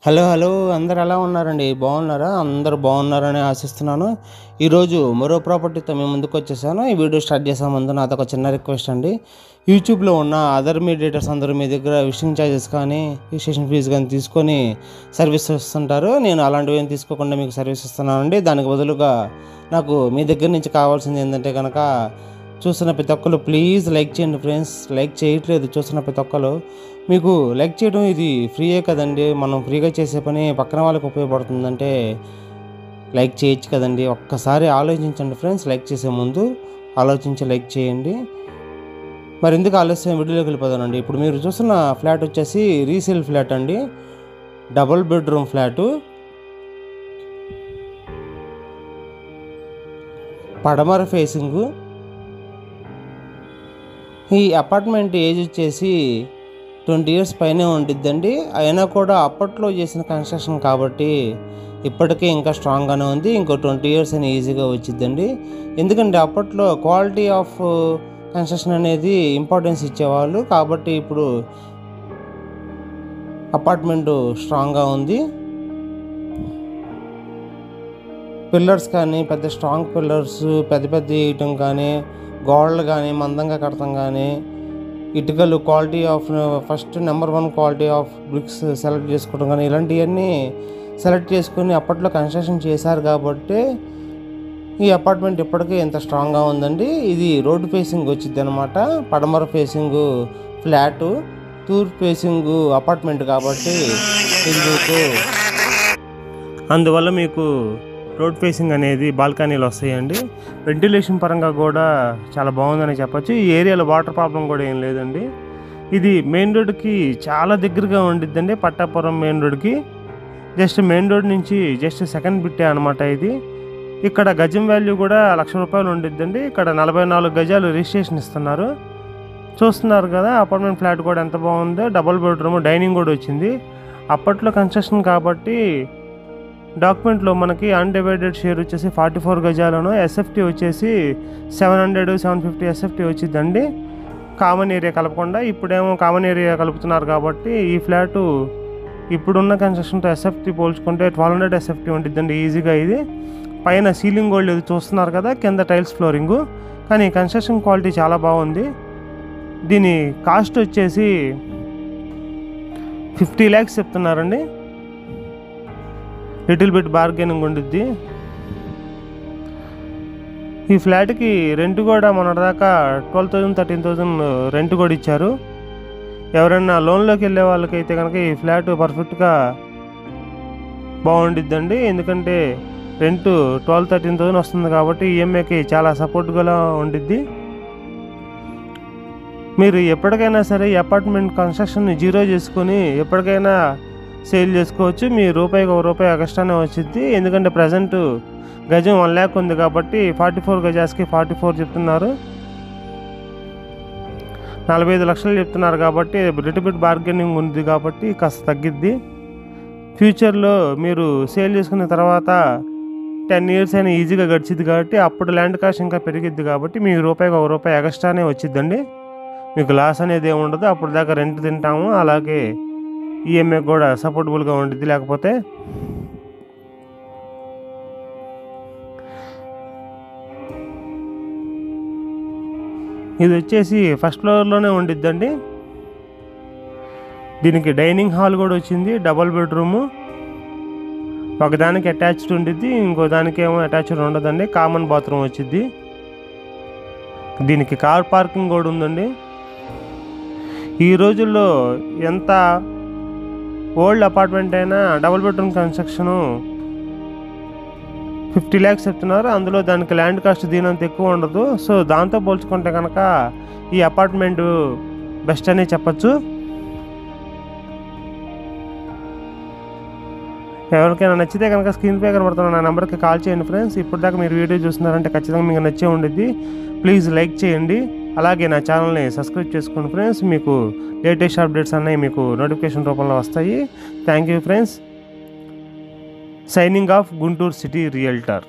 Hello hello అందరు ఎలా ఉన్నారండి? బాగున్నారా? అందరూ బాగున్నారని ఆశిస్తున్నాను. ఈరోజు మరో ప్రాపర్టీతో మేము ముందుకు వచ్చేసాను. ఈ వీడియో స్టార్ట్ చేసే ముందు నాది ఒక చిన్న రిక్వెస్ట్ అండి. యూట్యూబ్లో ఉన్న అదర్ మీడియేటర్స్ అందరూ మీ దగ్గర విజిటింగ్ ఛార్జెస్ కానీ రిజిస్ట్రేషన్ ఫీజు కానీ తీసుకొని సర్వీస్ ఇస్తుంటారు. నేను అలాంటివి ఏం తీసుకోకుండా మీకు సర్వీస్ ఇస్తున్నానండి. దానికి బదులుగా నాకు మీ దగ్గర నుంచి కావాల్సింది ఏంటంటే కనుక, చూస్తున్న ప్రతి ఒక్కరు ప్లీజ్ లైక్ చేయండి ఫ్రెండ్స్. లైక్ చేయట్లేదు చూస్తున్న ప్రతి ఒక్కరు. మీకు లైక్ చేయడం ఇది ఫ్రీయే కదండి. మనం ఫ్రీగా చేసే పని పక్కన వాళ్ళకి ఉపయోగపడుతుందంటే లైక్ చేయొచ్చు కదండి. ఒక్కసారి ఆలోచించండి ఫ్రెండ్స్. లైక్ చేసే ముందు ఆలోచించి లైక్ చేయండి. మరి ఎందుకు ఆలస్యం, వీడియోలోకి వెళ్ళిపోతానండి. ఇప్పుడు మీరు చూస్తున్న ఫ్లాట్ వచ్చేసి రీసేల్ ఫ్లాట్ అండి. డబుల్ బెడ్రూమ్ ఫ్లాటు, పడమర ఫేసింగు. ఈ అపార్ట్మెంట్ ఏజ్ వచ్చేసి 20 years పైనే ఉండిద్దండి. అయినా కూడా అప్పట్లో చేసిన కన్స్ట్రక్షన్ కాబట్టి ఇప్పటికీ ఇంకా స్ట్రాంగ్గానే ఉంది. ఇంకో 20 years అని ఈజీగా వచ్చిద్దండి. ఎందుకంటే అప్పట్లో క్వాలిటీ ఆఫ్ కన్స్ట్రక్షన్ అనేది ఇంపార్టెన్స్ ఇచ్చేవాళ్ళు. కాబట్టి ఇప్పుడు అపార్ట్మెంటు స్ట్రాంగ్గా ఉంది. పిల్లర్స్ కానీ పెద్ద స్ట్రాంగ్ పిల్లర్స్ పెద్ద పెద్ద వేయటం కానీ, గోడలు కానీ మందంగా కడతాం కానీ, ఇటుకలు quality of first number 1 quality of bricks select చేసుకోవడం కానీ, ఇలాంటివన్నీ సెలెక్ట్ చేసుకొని అప్పట్లో కన్స్ట్రక్షన్ చేశారు కాబట్టి ఈ అపార్ట్మెంట్ ఇప్పటికీ ఎంత స్ట్రాంగ్గా ఉందండి. ఇది రోడ్డు ఫేసింగ్ వచ్చింది అనమాట. పడమర ఫేసింగ్ ఫ్లాటు, తూర్పు ఫేసింగ్ అపార్ట్మెంట్ కాబట్టి అందువల్ల మీకు రోడ్ ఫేసింగ్ అనేది బాల్కనీలు వస్తాయండి. వెంటిలేషన్ పరంగా కూడా చాలా బాగుందని చెప్పచ్చు. ఈ ఏరియాలో వాటర్ ప్రాబ్లం కూడా ఏం లేదండి. ఇది మెయిన్ రోడ్కి చాలా దగ్గరగా ఉండిద్దండి. పట్టాపురం మెయిన్ రోడ్కి జస్ట్ మెయిన్ రోడ్ నుంచి జస్ట్ సెకండ్ బిట్టే అనమాట ఇది. ఇక్కడ గజం వాల్యూ కూడా ₹1,00,000 ఉండిద్దండి. ఇక్కడ 44 గజాలు రిజిస్ట్రేషన్ ఇస్తున్నారు. చూస్తున్నారు కదా అపార్ట్మెంట్ ఫ్లాట్ కూడా ఎంత బాగుందో. డబుల్ బెడ్రూమ్, డైనింగ్ కూడా వచ్చింది. అప్పట్లో కన్స్ట్రక్షన్ కాబట్టి డాక్యుమెంట్లో మనకి అన్డివైడెడ్ షేర్ వచ్చేసి 44 గజాలను, ఎస్ఎఫ్టీ వచ్చేసి 700-750 ఎస్ఎఫ్టీ వచ్చిందండి. కామన్ ఏరియా కలపకుండా. ఇప్పుడేమో కామన్ ఏరియా కలుపుతున్నారు కాబట్టి ఈ ఫ్లాటు ఇప్పుడున్న కన్స్ట్రక్షన్తో ఎస్ఎఫ్టీ పోల్చుకుంటే 1200 ఎస్ఎఫ్టీ ఉంటుందండి ఈజీగా. ఇది పైన సీలింగ్ కూడా లేదు చూస్తున్నారు కదా, కింద టైల్స్ ఫ్లోరింగు. కానీ కన్స్ట్రక్షన్ క్వాలిటీ చాలా బాగుంది. దీని కాస్ట్ వచ్చేసి 50 lakhs చెప్తున్నారండి. లిటిల్ బిట్ బార్గెనింగ్ ఉండిద్ది. ఈ ఫ్లాట్కి రెంట్ కూడా మొన్నటిదాకా 12,000-13,000 రెంట్ కూడా ఇచ్చారు. ఎవరైనా లోన్లోకి వెళ్ళే వాళ్ళకైతే కనుక ఈ ఫ్లాట్ పర్ఫెక్ట్గా బాగుండిద్దండి. ఎందుకంటే రెంట్ 12,000-13,000 వస్తుంది కాబట్టి ఈఎంఐకి చాలా సపోర్ట్గా ఉండిద్ది. మీరు ఎప్పటికైనా సరే ఈ అపార్ట్మెంట్ కన్స్ట్రక్షన్ని జీరో చేసుకొని ఎప్పటికైనా సేల్ చేసుకోవచ్చు. మీ రూపాయికి ₹1 ఎక్స్ట్రానే వచ్చింది. ఎందుకంటే ప్రజెంట్ గజం 1 lakh ఉంది కాబట్టి 44 గజాస్కి 44 చెప్తున్నారు. 45 లక్షలు చెప్తున్నారు కాబట్టి లిటిల్ బిట్ బార్గెనింగ్ ఉంది కాబట్టి కాస్త తగ్గిద్ది. ఫ్యూచర్లో మీరు సేల్ చేసుకున్న తర్వాత 10 years అయినా ఈజీగా గడిచిద్ది కాబట్టి అప్పుడు ల్యాండ్ కాస్ట్ ఇంకా పెరిగిద్ది కాబట్టి మీ రూపాయికి ₹1 ఎక్స్ట్రానే వచ్చిద్దండి. మీకు లాస్ అనేది ఏమి ఉండదు. అప్పుడు దాకా రెంట్ తింటాము. అలాగే ఈఎంఐ కూడా సపోర్టబుల్గా ఉంటుంది. లేకపోతే ఇది వచ్చేసి ఫస్ట్ ఫ్లోర్లోనే ఉండిద్దండి. దీనికి డైనింగ్ హాల్ కూడా వచ్చింది. డబుల్ బెడ్రూము, ఒకదానికి అటాచ్డ్ ఉండిద్ది, ఇంకో దానికి ఏమో అటాచ్డ్ ఉండదండి. కామన్ బాత్రూమ్ వచ్చింది. దీనికి కార్ పార్కింగ్ కూడా ఉందండి. ఈ రోజుల్లో ఎంత ఓల్డ్ అపార్ట్మెంట్ అయినా డబుల్ బెడ్రూమ్ కన్స్ట్రక్షను 50 lakhs చెప్తున్నారు. అందులో దానికి ల్యాండ్ కాస్ట్ దీనంత ఎక్కువ ఉండదు. సో దాంతో పోల్చుకుంటే కనుక ఈ అపార్ట్మెంట్ బెస్ట్ అనే చెప్పచ్చు. ఎవరికైనా నచ్చితే కనుక స్క్రీన్ పే కనబడుతున్న నా నెంబర్కి కాల్ చేయండి ఫ్రెండ్స్. ఇప్పుడు దాకా మీరు వీడియో చూస్తున్నారంటే ఖచ్చితంగా మీకు నచ్చే ఉండిద్ది. ప్లీజ్ లైక్ చేయండి. అలాగే నా ఛానల్ని సబ్స్క్రైబ్ చేసుకోండి ఫ్రెండ్స్. మీకు లేటెస్ట్ అప్డేట్స్ అన్నీ మీకు నోటిఫికేషన్ రూపంలో వస్తాయి. Thank you friends. Signing off Guntur city realtor.